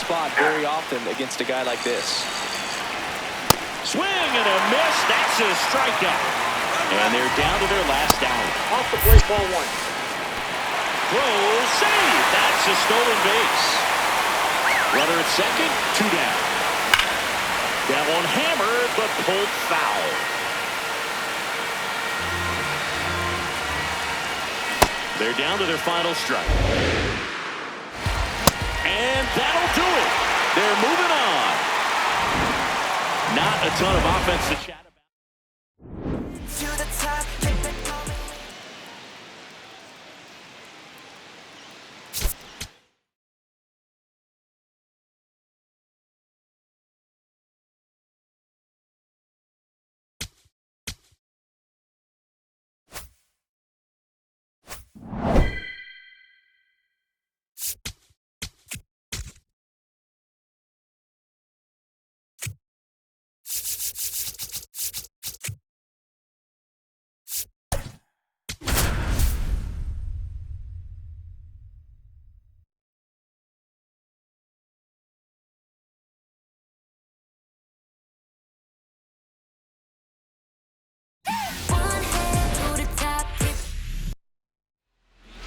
spot very often against a guy like this. Swing and a miss. That's a strikeout. And they're down to their last out. Off the plate, ball one. Throw, save. That's a stolen base. Runner at second, 2 down. That one hammered, but pulled foul. They're down to their final strike. And that'll do it. They're moving on. Not a ton of offense to chat about.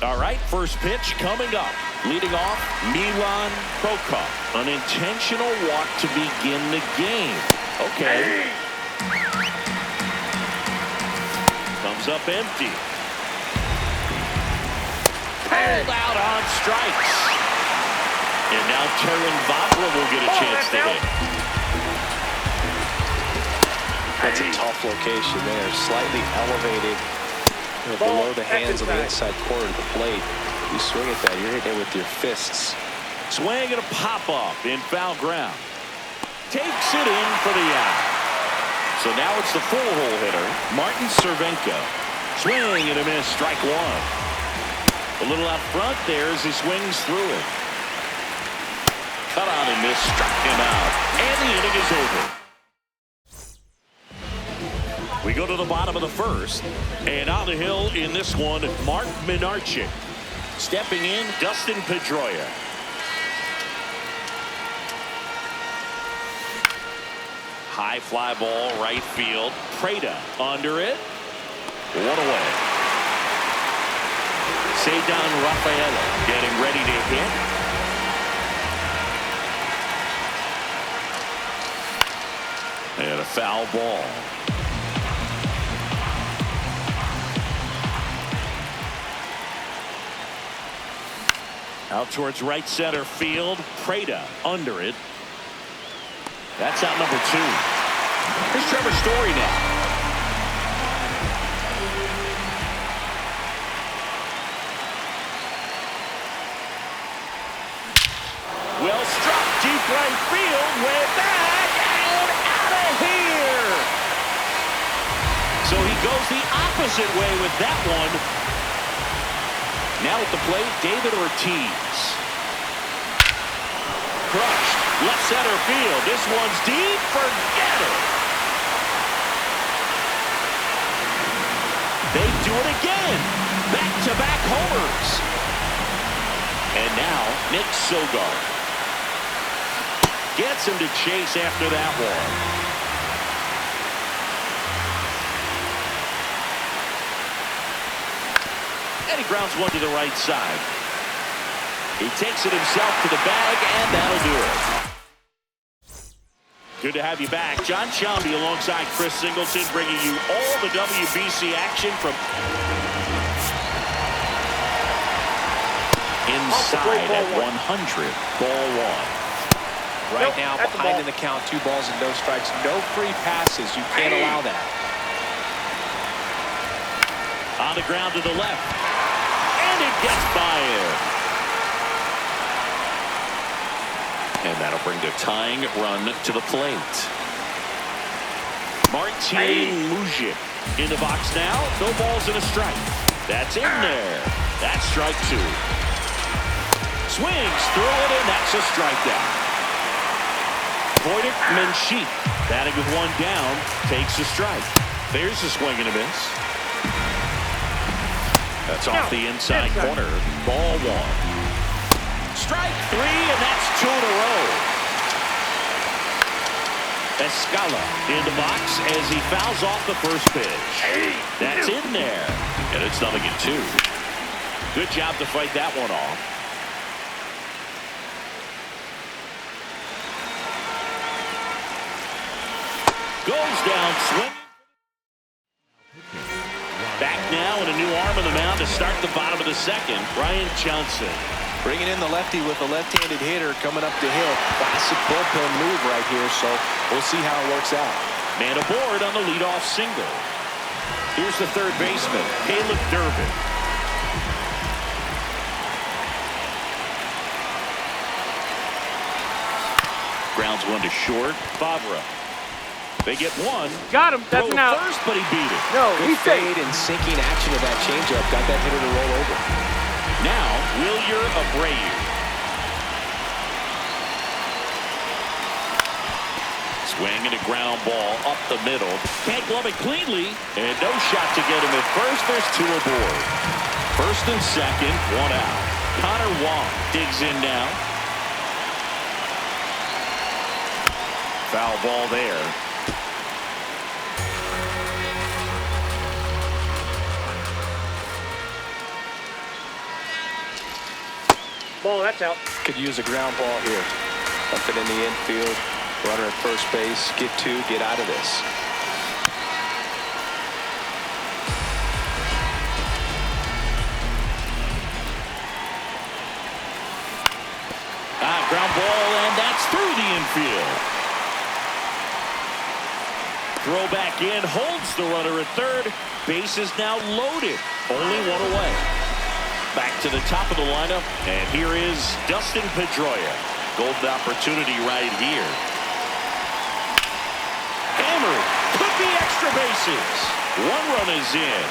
All right, first pitch coming up. Leading off, Milan Prokop. An intentional walk to begin the game. Okay. Comes up empty. Pulled out on strikes. And now Terran Vavra will get a chance to hit. That's a tough location there. Slightly elevated. Below the hands on the inside corner of the plate. You swing at that, you're hitting it with your fists. Swing and a pop-up in foul ground. Takes it in for the out. So now it's the full-hole hitter, Martin Cervenka. Swing and a miss, strike one. A little out front there as he swings through it. Cut on and miss, struck him out. And the inning is over. We go to the bottom of the first, and on the hill in this one, Mark Minarchik. Stepping in, Dustin Pedroia. High fly ball, right field. Prada under it. One away. Cedar Rafaela getting ready to hit. And a foul ball. Out towards right center field. Prada under it. That's out number 2. Here's Trevor Story now. Well struck deep right field. Way back and out of here. So he goes the opposite way with that one. Now at the plate, David Ortiz. Crushed. Left center field. This one's deep. Forget it. They do it again. Back-to-back homers. And now, Nick Sogard. Gets him to chase after that one. And he grounds one to the right side. He takes it himself to the bag, and that'll do it. Good to have you back. John Shambi alongside Chris Singleton, bringing you all the WBC action from inside at 100. Ball one. Right now, behind in the count, 2 balls and no strikes. No free passes. You can't allow that. On the ground to the left. And it gets by him. And that'll bring the tying run to the plate. Martin Mujic in the box now. No balls and a strike. That's in there. That's strike 2. Swings through it, and that's a strikeout. Wojtek Menchik batting with 1 down, takes a strike. There's a swing and a miss. That's off the inside corner. Ball 1. Strike 3, and that's 2 in a row. Escala in the box as he fouls off the first pitch. That's in there. And it's 0-2. Good job to fight that one off. Goes down swinging. Back now and a new arm on the mound to start the bottom of the second. Brian Johnson. Bringing in the lefty with a left-handed hitter coming up to hit. Classic bullpen move right here, so we'll see how it works out. Man aboard on the leadoff single. Here's the third baseman, Caleb Durbin. Grounds one to short. Favre. They get one. Got him. That's an out. First, but he beat it. No, Good he's safe. fade and sinking action of that changeup got that hitter to roll over. Now, Wilyer Abreu. Swing and a ground ball up the middle. Can't glove it cleanly. And no shot to get him at first. There's two aboard. First and second, one out. Connor Wong digs in now. Foul ball there. Ball, that's out. Could use a ground ball here. Dump it in the infield. Runner at first base. Get two. Get out of this. Ground ball, and that's through the infield. Throw back in, holds the runner at third. Base is now loaded. Only one away. Back to the top of the lineup, and here is Dustin Pedroia. Golden opportunity right here. Hammered. Could be extra bases. One run is in.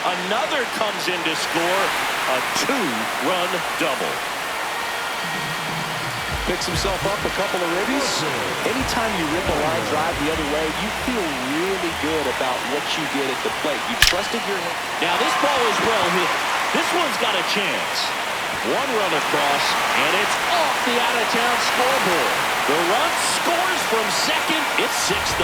Another comes in to score a two-run double. Picks himself up a couple of ribbies. Anytime you rip a line drive the other way, you feel really good about what you did at the plate. You trusted your... Now this ball is well hit. This one's got a chance. One run across, and it's off the out-of-town scoreboard. The run scores from second. It's 6-0.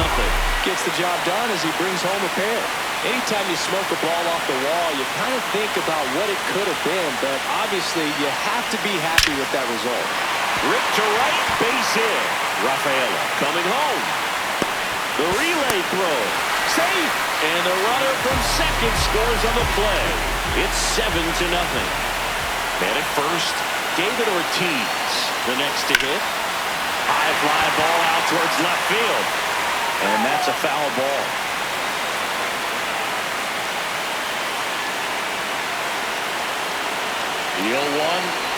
Gets the job done as he brings home a pair. Anytime you smoke a ball off the wall, you kind of think about what it could have been, but obviously you have to be happy with that result. Rick to right, base hit. Rafaela coming home. The relay throw. Safe. And the runner from second scores on the play. It's 7-0. Man at first, David Ortiz. The next to hit. High fly ball out towards left field. And that's a foul ball. The 0-1.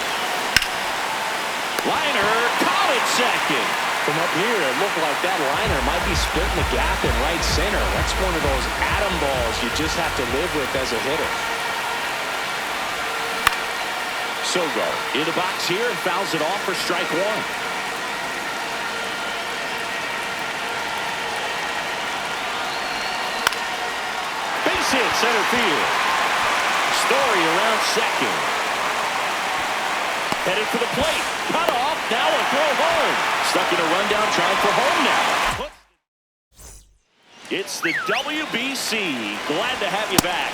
Liner caught at second. From up here, it looked like that liner might be splitting the gap in right center. That's one of those atom balls you just have to live with as a hitter. Sogo in the box here and fouls it off for strike one. Base hit center field. Story around second. Headed for the plate. Cut off. Now a throw home. Stuck in a rundown trying for home now. It's the WBC. Glad to have you back.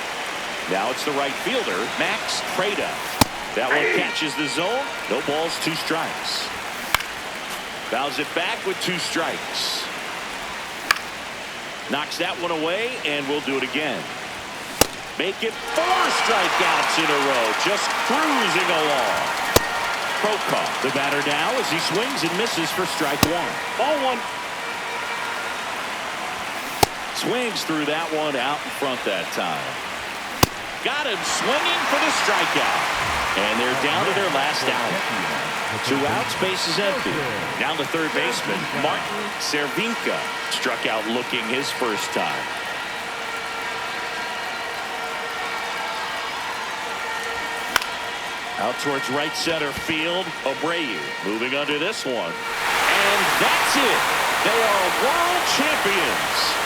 Now it's the right fielder, Max Prada. That one catches the zone. No balls, 2 strikes. Fouls it back with 2 strikes. Knocks that one away, and we'll do it again. Make it 4 strikeouts in a row. Just cruising along. Prokop, the batter now as he swings and misses for strike one. Ball one. Swings through that one out in front that time. Got him swinging for the strikeout. And they're down to their last out. 2 outs, base is empty. Now the third baseman, Martin Cervinka, struck out looking his first time. Out towards right center field, Abreu moving under this one. And that's it. They are world champions.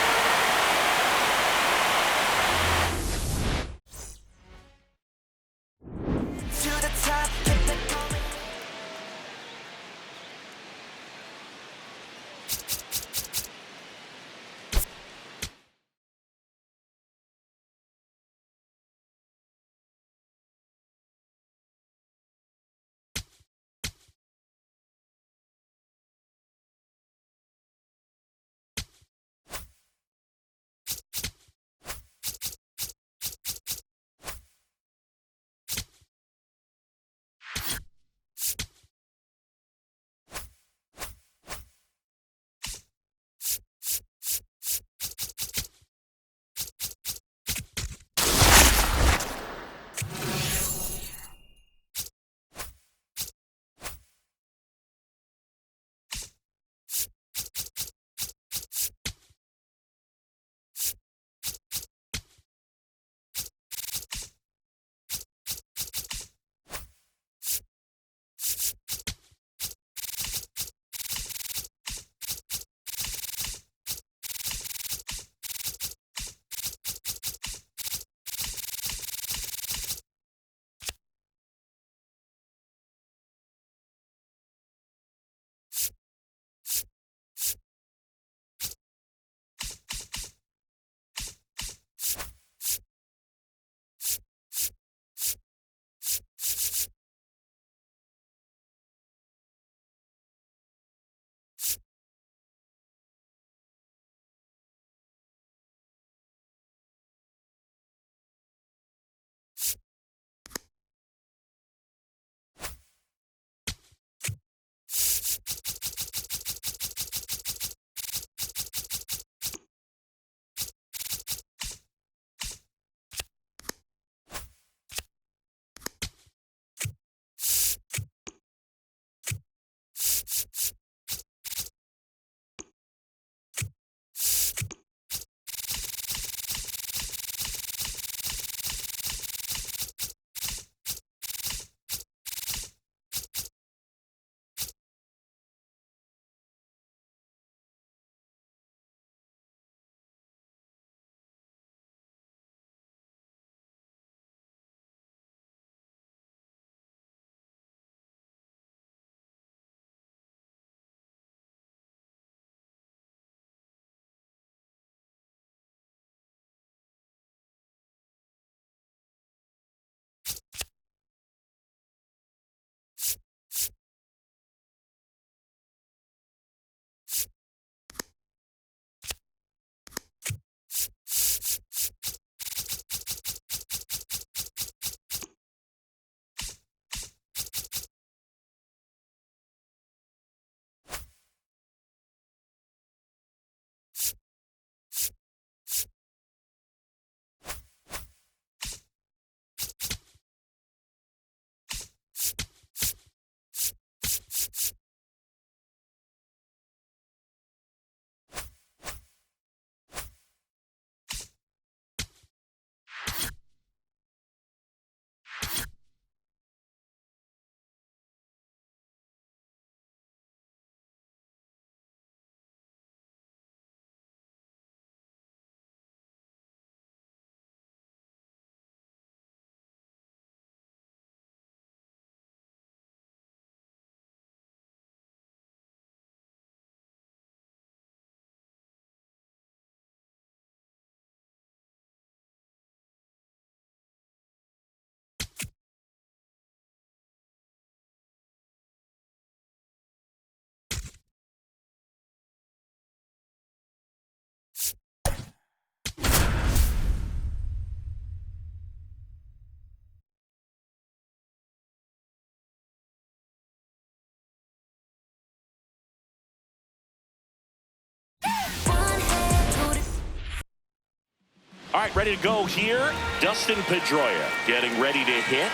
All right, ready to go here. Dustin Pedroia getting ready to hit.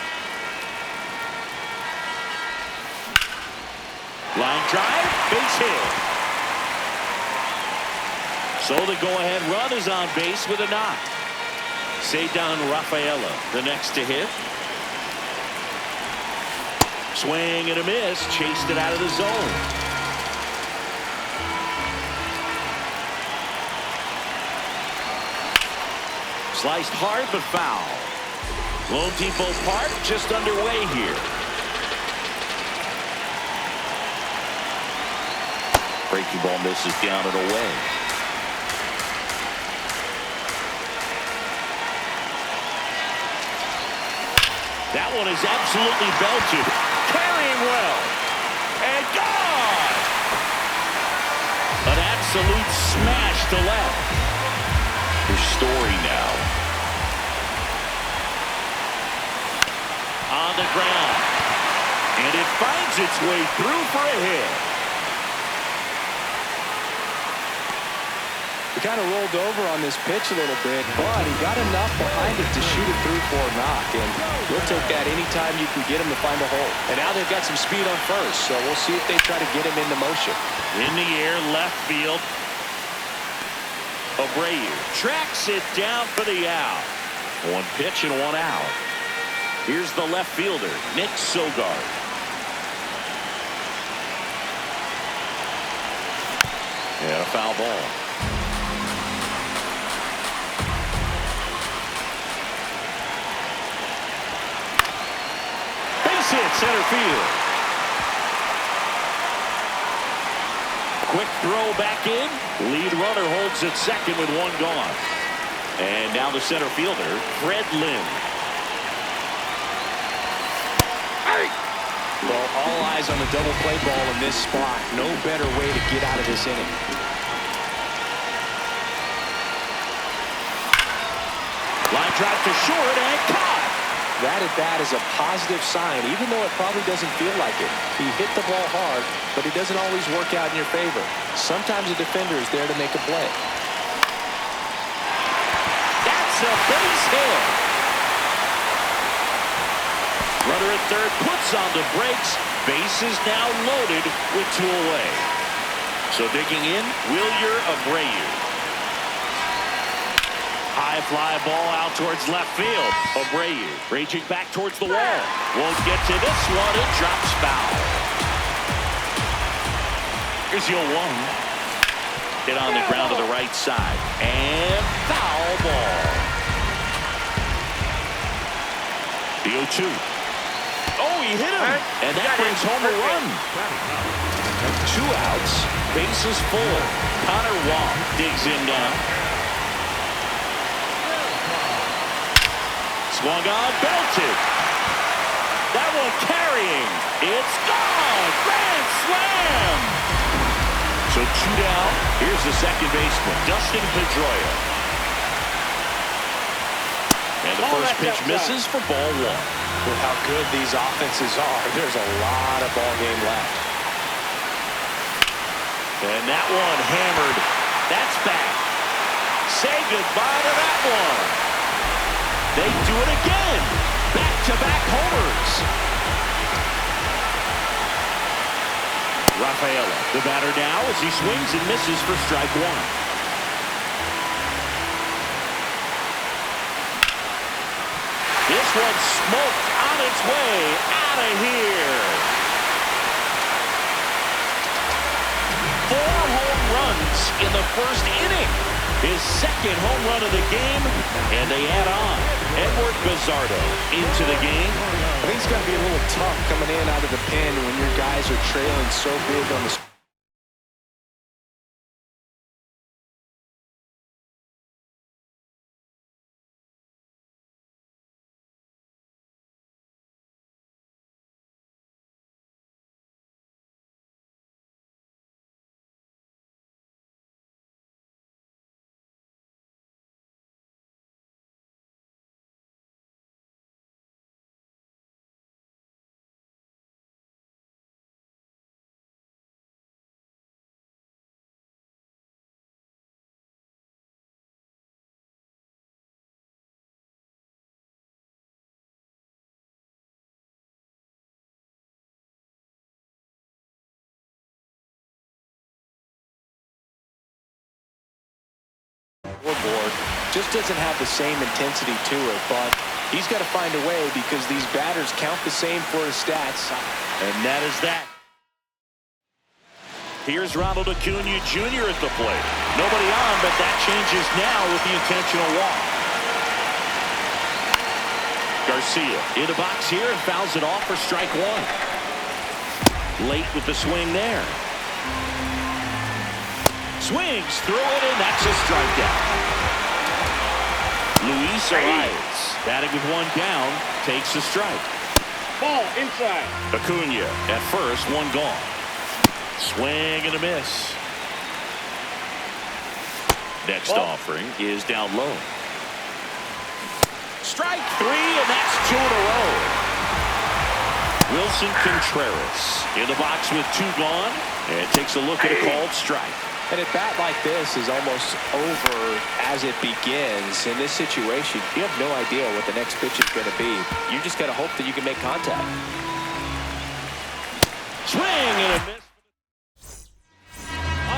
Line drive, base hit. So the go-ahead run is on base with a knock. Cedar Rafaela, the next to hit. Swing and a miss, chased it out of the zone. Sliced hard but foul. Lone Depot Park just underway here. Breaking ball misses down and away. That one is absolutely belted. Carrying well. And gone! An absolute smash to left. Your story now. On the ground. And it finds its way through for a hit. He kind of rolled over on this pitch a little bit, but he got enough behind it to shoot it through for a knock. And we'll take that anytime you can get him to find a hole. And now they've got some speed on first, so we'll see if they try to get him into motion. In the air, left field. Abreu tracks it down for the out. One pitch and one out. Here's the left fielder, Nick Sogard. And a foul ball. Base hit center field. Quick throw back in. Lead runner holds at second with one gone. And now the center fielder, Fred Lynn. Well, all eyes on the double play ball in this spot. No better way to get out of this inning. Line drive to short and caught. That at bat is a positive sign, even though it probably doesn't feel like it. He hit the ball hard, but it doesn't always work out in your favor. Sometimes a defender is there to make a play. That's a base hit. Runner at third puts on the brakes. Base is now loaded with two away. So digging in, Wilyer Abreu. High fly ball out towards left field. Abreu reaching back towards the wall. Won't get to this one. It drops foul. Here's the 0-1. Hit on the ground to the right side. And foul ball. The 0-2. Oh, he hit him. And that brings home a run. Two outs. Bases full. Connor Wong digs in now. Swung on, belted. That one carrying. It's gone. Grand slam. So two down. Here's the second baseman, Dustin Pedroia. And the first pitch misses for ball one. With how good these offenses are, there's a lot of ball game left. And that one hammered. That's back. Say goodbye to that one. They do it again. Back-to-back homers. Rafaela, the batter now as he swings and misses for strike one. This one smoked on its way out of here. 4 home runs in the first inning. His second home run of the game, and they add on Edward Gazzardo into the game. I think it's got to be a little tough coming in out of the pen when your guys are trailing so big on the scoreboard. Just doesn't have the same intensity to it, but he's got to find a way because these batters count the same for his stats. And that is that. Here's Ronald Acuna Jr. at the plate. Nobody on, but that changes now with the intentional walk. Garcia in the box here and fouls it off for strike one. Late with the swing there. Swings through it, and that's a strikeout. Luis Arias, batting with one down, takes the strike. Ball inside. Acuna at first, one gone. Swing and a miss. Next offering is down low. Strike three, and that's two in a row. Wilson Contreras in the box with two gone, and takes a look at a called strike. And a bat like this is almost over as it begins. In this situation, you have no idea what the next pitch is going to be. You just got to hope that you can make contact. Swing and a miss.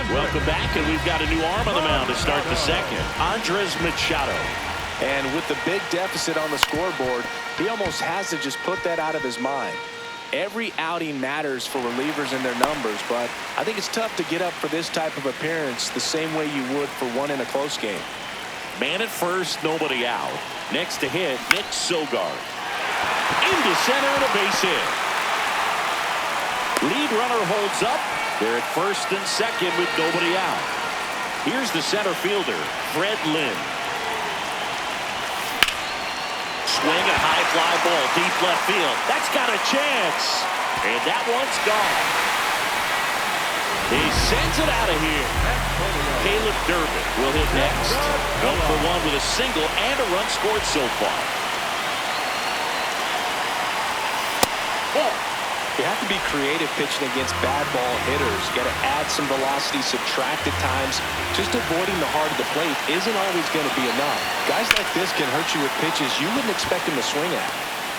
Welcome back, and we've got a new arm on the mound to start the second. Andres Machado. And with the big deficit on the scoreboard, he almost has to just put that out of his mind. Every outing matters for relievers and their numbers, but I think it's tough to get up for this type of appearance the same way you would for one in a close game. Man at first, nobody out. Next to hit, Nick Sogard. Into center and a base hit. Lead runner holds up. They're at first and second with nobody out. Here's the center fielder, Fred Lynn. Swing a high fly ball deep left field. That's got a chance. And that one's gone. He sends it out of here. Caleb Durbin will hit next. 1 for 1 with a single and a run scored so far. You have to be creative pitching against bad ball hitters. You got to add some velocity, subtract at times. Just avoiding the heart of the plate isn't always going to be enough. Guys like this can hurt you with pitches you wouldn't expect him to swing at.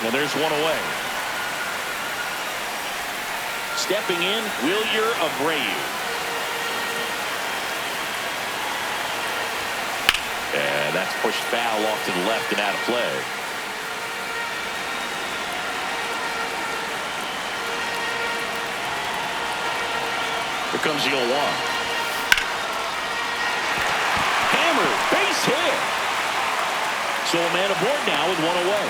Now there's one away. Stepping in, Wilyer Abreu. And that's pushed foul off to the left and out of play. Here comes the 0-1. Hammer, base hit. So a man aboard now with one away.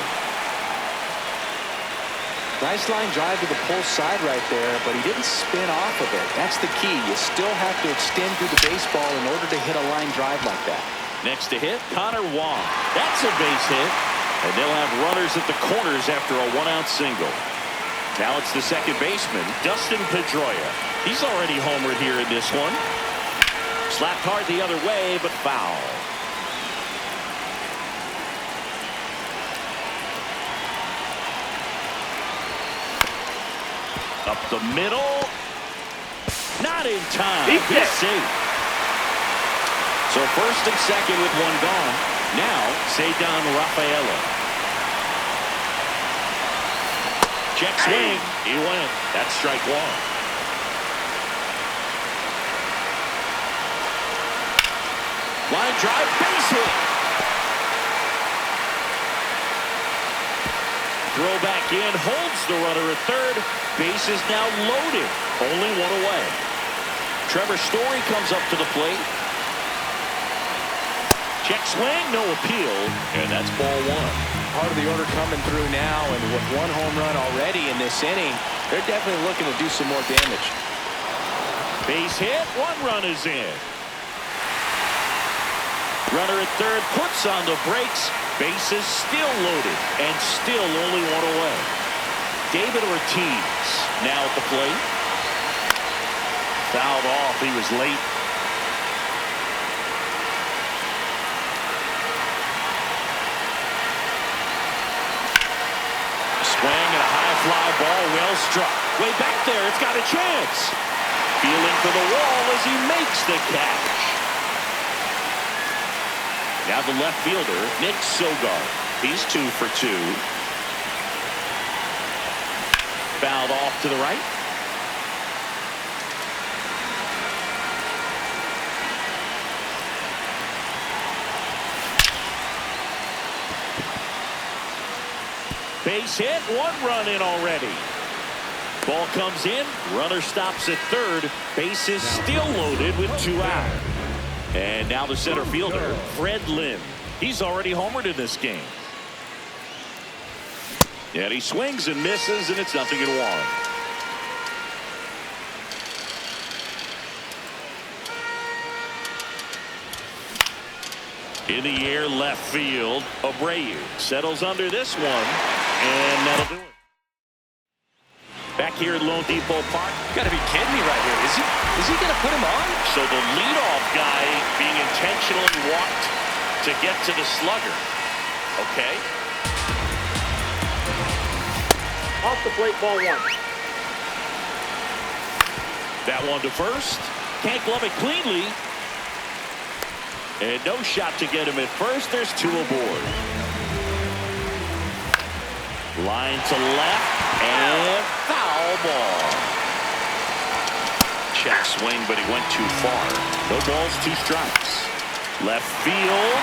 Nice line drive to the pull side right there, but he didn't spin off of it. That's the key. You still have to extend through the baseball in order to hit a line drive like that. Next to hit, Connor Wong. That's a base hit. And they'll have runners at the corners after a one-out single. Now it's the second baseman, Dustin Pedroia. He's already homered here in this one. Slapped hard the other way, but foul. Up the middle. Not in time. He's safe. So first and second with one gone. Now, Cedar Rafaela. Check swing. He went. That's strike one. Line drive, base hit. Throw back in, holds the runner at third. Base is now loaded. Only one away. Trevor Story comes up to the plate. Check swing, no appeal, and that's ball one. Part of the order coming through now, and with one home run already in this inning, they're definitely looking to do some more damage. Base hit, one run is in. Runner at third puts on the brakes. Base is still loaded and still only one away. David Ortiz now at the plate. Fouled off. He was late. Swing and a high fly ball, well struck. Way back there, it's got a chance. Feeling for the wall as he makes the catch. Now the left fielder, Nick Sogard. He's 2 for 2. Fouled off to the right. Base hit, 1 run in already. Ball comes in, runner stops at third. Base is still loaded with 2 out. And now the center fielder, Fred Lynn. He's already homered in this game. And he swings and misses, and it's 0-1. In the air, left field. Abreu settles under this one, and that'll do it. Back here at Lone Depot Park. You gotta be kidding me right here. Is he gonna put him on? So the leadoff guy being intentionally walked to get to the slugger. Okay. Off the plate, ball 1. That one to first. Can't glove it cleanly. And no shot to get him at first. There's 2 aboard. Line to left. And foul ball. Check swing, but he went too far. No balls, 2 strikes. Left field.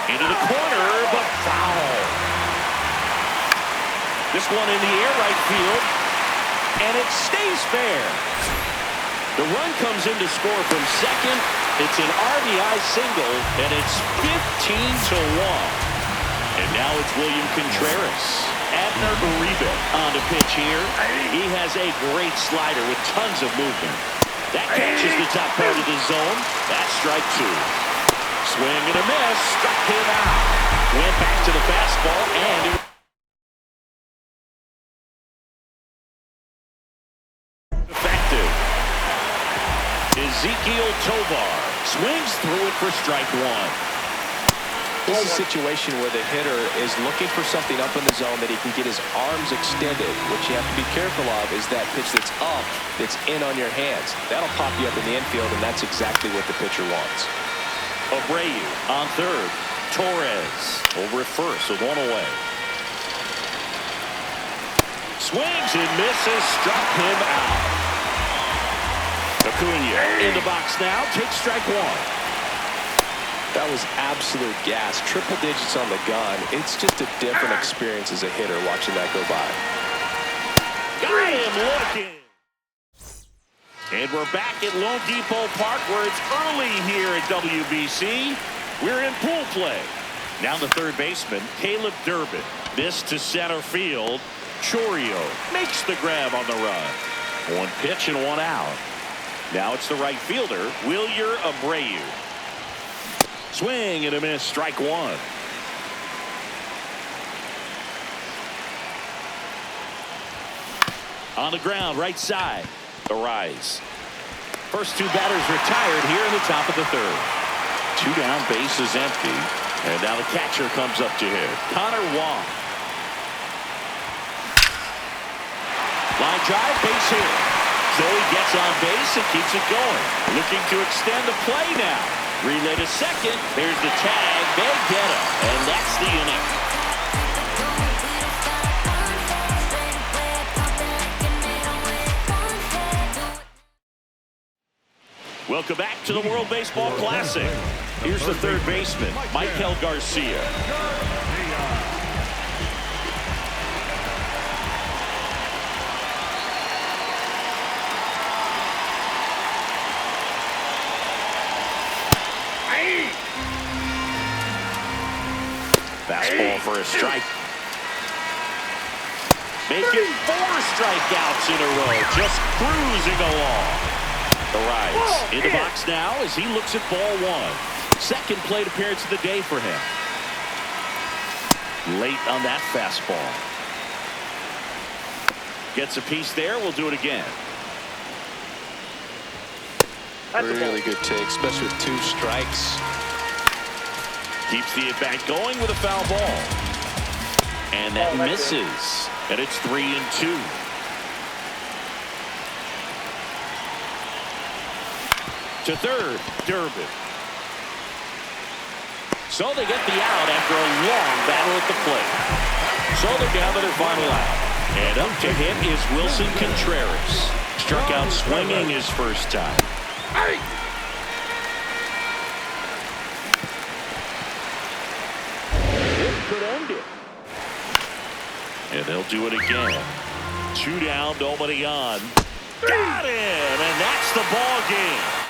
Into the corner, but foul. This one in the air, right field. And it stays fair. The run comes in to score from second. It's an RBI single, and it's 15-1. And now it's William Contreras. Abner Uribe on the pitch here. He has a great slider with tons of movement. That catches the top part of the zone. That's strike 2. Swing and a miss. Struck him out. Went back to the fastball, and it Ezekiel Tovar swings through it for strike 1. This is a situation where the hitter is looking for something up in the zone that he can get his arms extended. What you have to be careful of is that pitch that's up, that's in on your hands. That'll pop you up in the infield, and that's exactly what the pitcher wants. Abreu on third. Torres over at first with 1 away. Swings and misses. Struck him out. Acuna in the box now, takes strike 1. That was absolute gas. Triple digits on the gun. It's just a different experience as a hitter watching that go by. Got him looking. And we're back at Lone Depot Park where it's early here at WBC. We're in pool play. Now the third baseman, Caleb Durbin. This to center field. Chorio makes the grab on the run. 1 pitch and 1 out. Now it's the right fielder, Wilyer Abreu. Swing and a miss, strike 1. On the ground, right side. The rise. First 2 batters retired here in the top of the third. 2 down, base is empty. And now the catcher comes up to hit. Connor Wong. Line drive, base hit. So he gets on base and keeps it going. Looking to extend the play now. Relay to second. Here's the tag. They get him. And that's the inning. Welcome back to the World Baseball Classic. Here's the third baseman, Michael Garcia. Fastball for a strike. Making 4 strikeouts in a row. Just cruising along. The rise in the box now as he looks at ball 1. Second plate appearance of the day for him. Late on that fastball. Gets a piece there. We'll do it again. Really good take, especially with 2 strikes. Keeps the at-bat going with a foul ball. And that misses. And it's 3-2. To third, Durbin. So they get the out after a long battle at the plate. So they're down to their final out. And up to him is Wilson Contreras. Struck out swinging his first time. This could end it. And they'll do it again. 2 down, nobody on. Got him, and that's the ball game.